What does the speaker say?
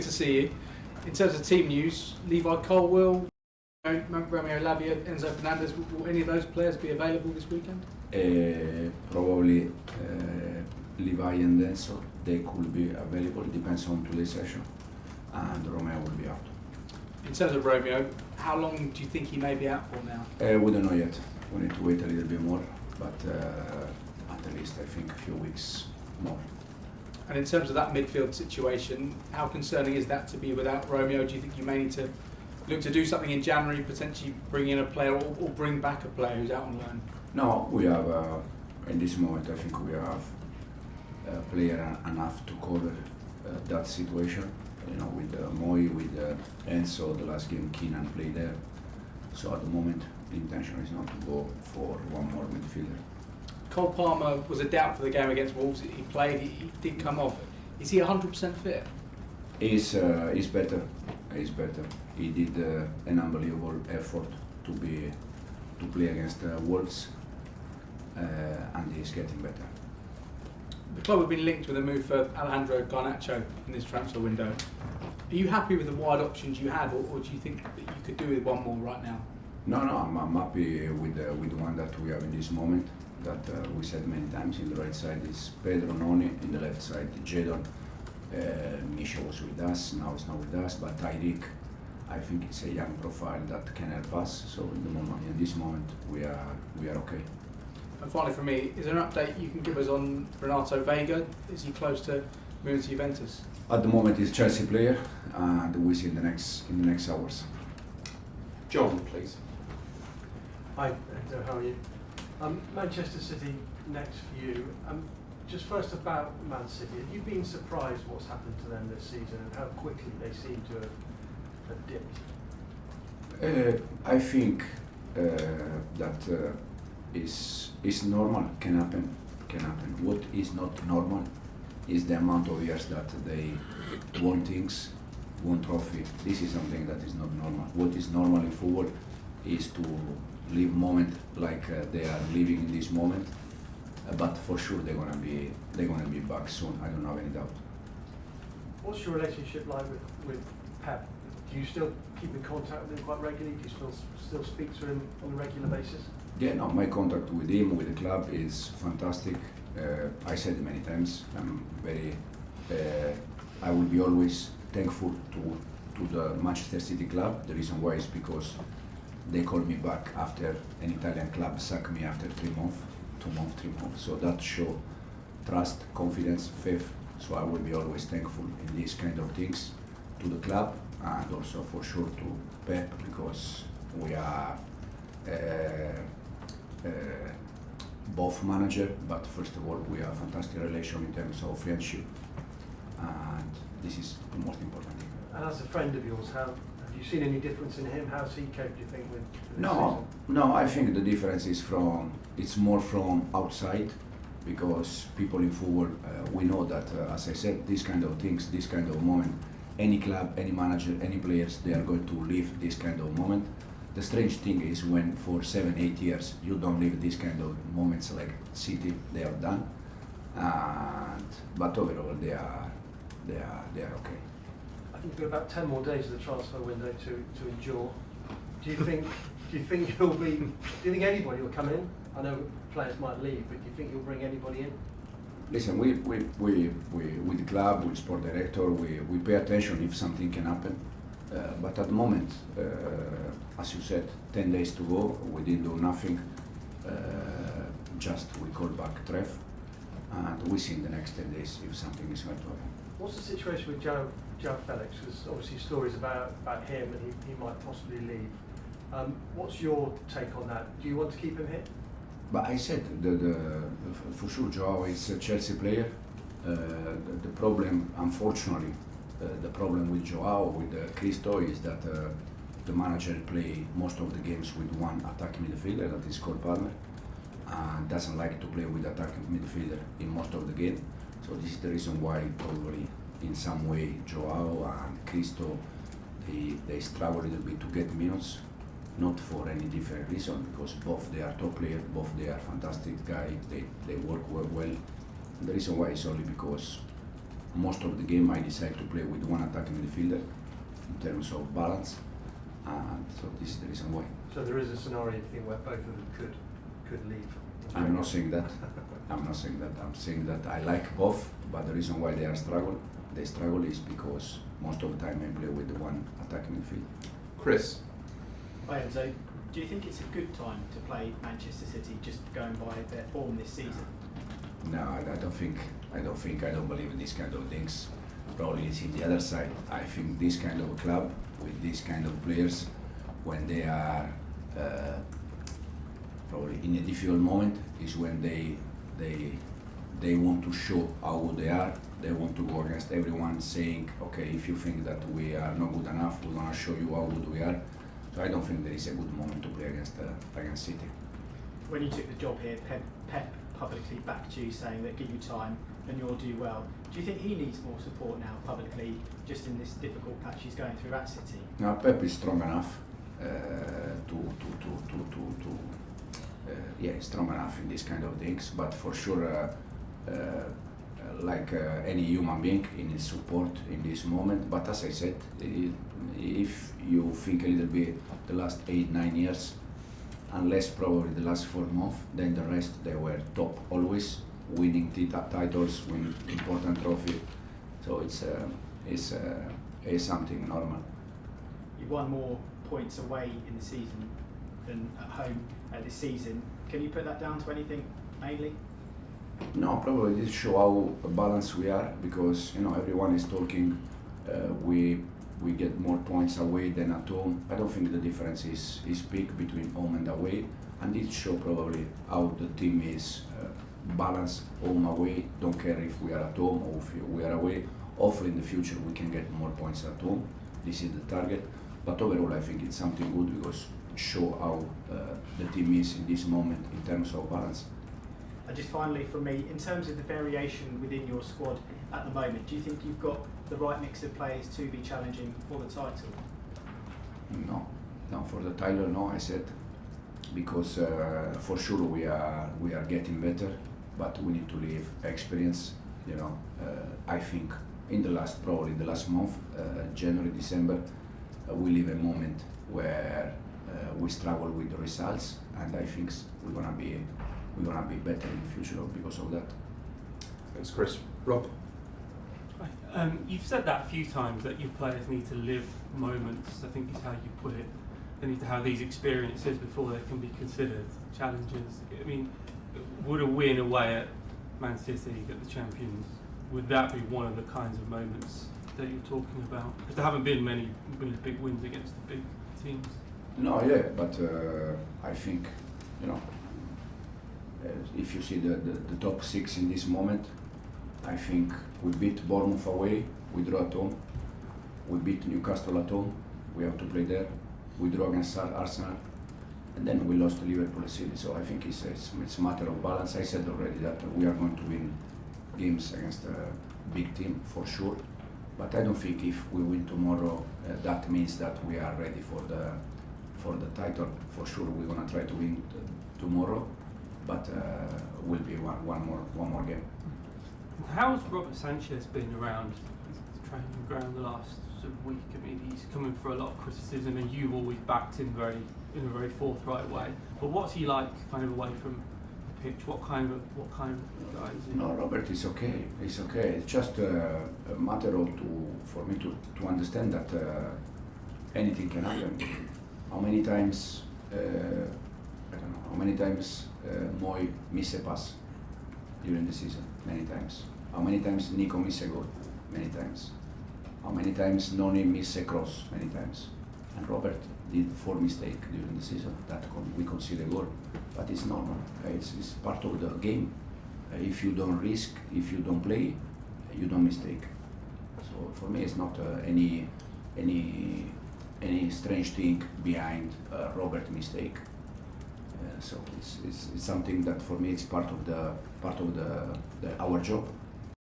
To see you. In terms of team news, Levi Colwill, Romeo Lavia, Enzo Fernandez, will any of those players be available this weekend? Probably Levi and Enzo, they could be available. It depends on today's session, and Romeo will be out. In terms of Romeo, how long do you think he may be out for now? We don't know yet. We need to wait a little bit more, but at least I think a few weeks more. And in terms of that midfield situation, how concerning is that to be without Romeo? Do you think you may need to look to do something in January, potentially bring in a player or bring back a player who's out on loan? No, we have, in this moment, I think we have a player enough to cover that situation. You know, with Moi, with Enzo, the last game Keenan played there. So at the moment, the intention is not to go for one more midfielder. Cole Palmer was a doubt for the game against Wolves. He played, he did come off. Is he 100% fit? He's better. He's better. He did an unbelievable effort to play against Wolves, and he's getting better. The club have been linked with a move for Alejandro Garnacho in this transfer window. Are you happy with the wide options you have, or do you think that you could do with one more right now? No, I'm happy with the one that we have in this moment. That we said many times. In the right side is Pedro Noni, in the left side Jadon. Misha was with us, now he's not with us, but Tyreek, I think it's a young profile that can help us. So in this moment, we are okay. And finally, for me, is there an update you can give us on Renato Vega? Is he close to moving to Juventus? At the moment, he's Chelsea player, and we see in the next hours. John, please. Hi, Hector, how are you? Manchester City next for you. Just first about Man City, have you been surprised what's happened to them this season and how quickly they seem to have dipped? I think that is normal, can happen. What is not normal is the amount of years that they won things, won trophy. This is something that is not normal. What is normal in football is to live moment like they are living in this moment, but for sure they're gonna be back soon. I don't have any doubt. What's your relationship like with Pep? Do you still keep in contact with him quite regularly? Do you still speak to him on a regular basis? Yeah, no, my contact with him, with the club, is fantastic. I said it many times. I'm very. I will be always thankful to the Manchester City club. The reason why is because they called me back after an Italian club sacked me after 3 months, 2 months, 3 months. So that show trust, confidence, faith. So I will be always thankful in these kind of things to the club, and also for sure to Pep, because we are both manager, but first of all we have a fantastic relation in terms of friendship, and this is the most important thing. And as a friend of yours, have you seen any difference in him? How's he coped, do you think, with this No, I think the difference is it's more from outside, because people in football, we know that, as I said, these kind of things, this kind of moment, any club, any manager, any players, they are going to live this kind of moment. The strange thing is when for 7-8 years you don't live this kind of moments like City, they are done, but overall they are okay. I think we've got about 10 more days of the transfer window to endure. Do you think do you think anybody will come in? I know players might leave, but do you think you'll bring anybody in? Listen, we with the club, with sport director, we pay attention if something can happen. But at the moment, as you said, 10 days to go, we didn't do nothing. Just we call back Trev, and we see in the next 10 days if something is going to happen. What's the situation with João Felix? Because obviously stories about him and he might possibly leave. What's your take on that? Do you want to keep him here? But I said, for sure, João is a Chelsea player. The problem, unfortunately, the problem with João, with Cristo, is that the manager play most of the games with one attacking midfielder, that is called Palmer, and doesn't like to play with attacking midfielder in most of the game. So this is the reason why probably in some way João and Cristo, they struggle a little bit to get minutes. Not for any different reason, because both they are top players, both they are fantastic guys, they work well. And the reason why is only because most of the game I decide to play with one attacking midfielder in terms of balance, and so this is the reason why. So there is a scenario you think where both of them could leave? I'm not saying that. I'm not saying that. I'm saying that I like both, but the reason why they struggle is because most of the time I play with the one attacking midfield. Chris. Hi Enzo, do you think it's a good time to play Manchester City just going by their form this season? No, I don't think. I don't believe in these kind of things. Probably it's in the other side. I think this kind of a club with these kind of players, when they are probably in a difficult moment, is when they want to show how good they are. They want to go against everyone, saying, okay, if you think that we are not good enough, we're gonna show you how good we are. So I don't think there is a good moment to play against City. When you took the job here, Pep publicly backed you, saying that give you time and you'll do well. Do you think he needs more support now publicly, just in this difficult patch he's going through at City? Now Pep is strong enough strong enough in this kind of things, but for sure, like any human being, he needs support in this moment. But as I said, if you think a little bit the last 8-9 years, unless probably the last 4 months, then the rest they were top always, winning titles, winning important trophy. So it's something normal. You've won more points away in the season than at home this season. Can you put that down to anything mainly? No, probably this show how balanced we are, because everyone is talking. We get more points away than at home. I don't think the difference is big between home and away, and it show probably how the team is balanced home away. Don't care if we are at home or if we are away. Hopefully in the future we can get more points at home. This is the target. But overall I think it's something good, because show how the team is in this moment in terms of balance. And just finally from me, in terms of the variation within your squad at the moment, do you think you've got the right mix of players to be challenging for the title? No, for the title, no, I said, because for sure we are getting better, but we need to leave experience. I think in the last month, January, December, we live a moment where we struggle with the results, and I think we're gonna be better in the future because of that. Thanks, Chris. Rob. You've said that a few times, that your players need to live moments, I think is how you put it. They need to have these experiences before they can be considered challenges. I mean, would a win away at Man City, at the champions, would that be one of the kinds of moments that you're talking about? Because there haven't been many really big wins against the big teams. No, yeah, but I think, if you see the top 6 in this moment, I think we beat Bournemouth away, we draw at home, we beat Newcastle at home, we have to play there, we draw against Arsenal, and then we lost to Liverpool City. So I think it's a matter of balance. I said already that we are going to win games against a big team for sure, but I don't think if we win tomorrow that means that we are ready for the title. For sure we're gonna try to win tomorrow, but will be one more game. How's Robert Sanchez been around the training ground the last sort of week? I mean, he's coming for a lot of criticism, and you've always backed him in a very forthright way. But what's he like, kind of away from the pitch? What kind of guy is he? No, Robert is okay. It's okay. It's just a matter of for me to understand that anything can happen. How many times I don't know. How many times Moy miss a pass during the season? Many times. How many times Nico miss a goal? Many times. How many times Noni miss a cross? Many times. And Robert did 4 mistakes during the season that we conceded a goal. But it's normal. It's part of the game. If you don't risk, if you don't play, you don't mistake. So for me, it's not any strange thing behind Robert's mistake. So it's something that for me it's part of our job.